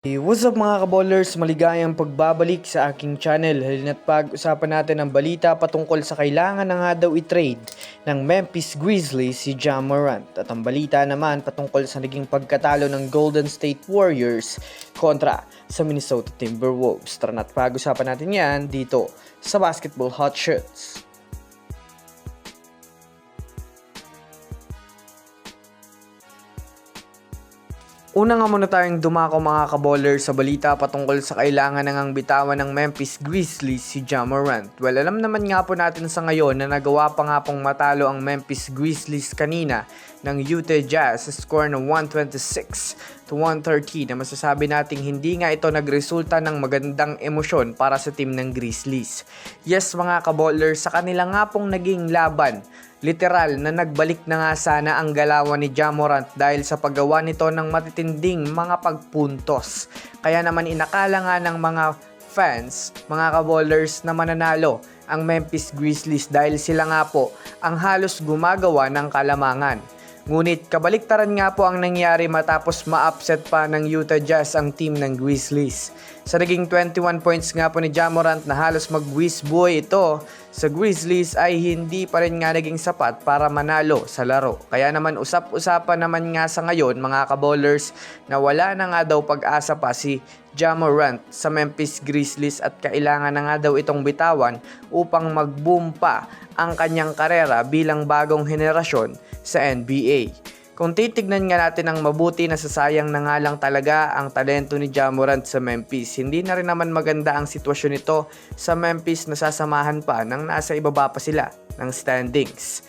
What's up mga kaballers? Maligayang pagbabalik sa aking channel. Halina't pag-usapan natin ang balita patungkol sa kailangan na nga daw i-trade ng Memphis Grizzlies si Ja Morant. At ang balita naman patungkol sa naging pagkatalo ng Golden State Warriors kontra sa Minnesota Timberwolves. Tara na't pag-usapan natin yan dito sa Basketball Hot Shots. Una nga muna tayong dumako mga kaballers sa balita patungkol sa kailangan nang bitawan ng Memphis Grizzlies si Ja Morant. Well, alam naman nga po natin sa ngayon na nagawa pa nga pong matalo ang Memphis Grizzlies kanina ng Utah Jazz sa score ng 126-130 na masasabi nating hindi nga ito nagresulta ng magandang emosyon para sa team ng Grizzlies. Yes mga kaballers, sa kanila nga pong naging laban, literal na nagbalik na nga sana ang galawan ni Ja Morant dahil sa paggawa nito ng matitinding mga pagpuntos. Kaya naman inakala nga ng mga fans, mga kaballers na mananalo ang Memphis Grizzlies dahil sila nga po ang halos gumagawa ng kalamangan. Ngunit kabaliktaran nga po ang nangyari matapos ma-upset pa ng Utah Jazz ang team ng Grizzlies. Sa naging 21 points nga po ni Ja Morant na halos mag-whiz boy ito sa Grizzlies ay hindi pa rin nga naging sapat para manalo sa laro. Kaya naman usap-usapan naman nga sa ngayon mga kaballers na wala na nga daw pag-asa pa si Ja Morant sa Memphis Grizzlies at kailangan na nga daw itong bitawan upang mag-boom pa ang kanyang karera bilang bagong henerasyon sa NBA. Kung titignan nga natin ang mabuti, nasasayang na nga lang talaga ang talento ni Ja Morant sa Memphis. Hindi na rin naman maganda ang sitwasyon nito sa Memphis na sasamahan pa nang nasa ibaba pa sila ng standings.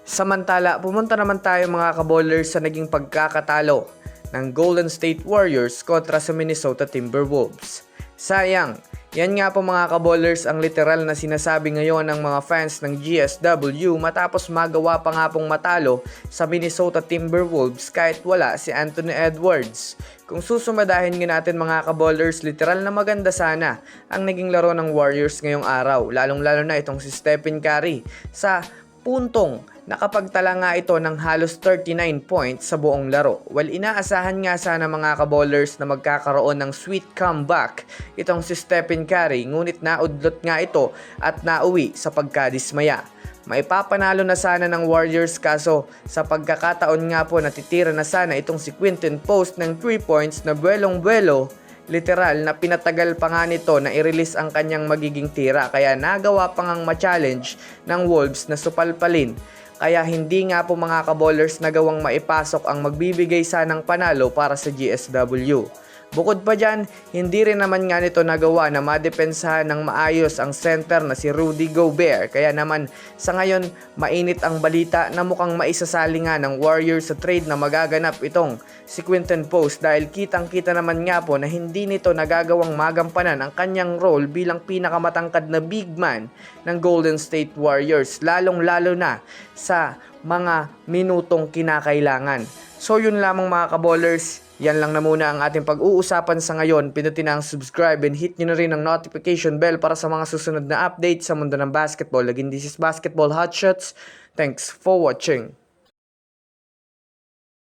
Samantala, pumunta naman tayo mga kaballers sa naging pagkakatalo ng Golden State Warriors kontra sa Minnesota Timberwolves. Sayang, yan nga po mga kaballers ang literal na sinasabi ngayon ng mga fans ng GSW matapos magawa pa nga pong matalo sa Minnesota Timberwolves kahit wala si Anthony Edwards. Kung susumadahin nga natin mga kaballers, literal na maganda sana ang naging laro ng Warriors ngayong araw, lalong-lalo na itong si Stephen Curry sa puntong nakapagtala nga ito ng halos 39 points sa buong laro. Well, inaasahan nga sana mga kaballers na magkakaroon ng sweet comeback itong si Stephen Curry, ngunit naudlot nga ito at nauwi sa pagkadismaya. Maipapanalo na sana ng Warriors kaso sa pagkakataon nga po natitira na sana itong si Quinton Post ng 3 points na buwelong-buwelo. Literal na pinatagal pa nga nito na i-release ang kanyang magiging tira kaya nagawa pa ngang ma-challenge ng Wolves na supalpalin. Kaya hindi nga po mga kaballers nagawang maipasok ang magbibigay sanang panalo para sa GSW. Bukod pa dyan, hindi rin naman nga nito nagawa na madepensahan ng maayos ang center na si Rudy Gobert. Kaya naman sa ngayon, mainit ang balita na mukhang maisasali nga ng Warriors sa trade na magaganap itong si Quinton Post dahil kitang-kita naman nga po na hindi nito nagagawang magampanan ang kanyang role bilang pinakamatangkad na big man ng Golden State Warriors, lalong-lalo na sa mga minutong kinakailangan. So yun lamang mga kaballers, yan lang na muna ang ating pag-uusapan sa ngayon. Pindutin na ang subscribe and hit nyo na rin ang notification bell para sa mga susunod na update sa mundo ng basketball. Again, this is Basketball Hot Shots. Thanks for watching.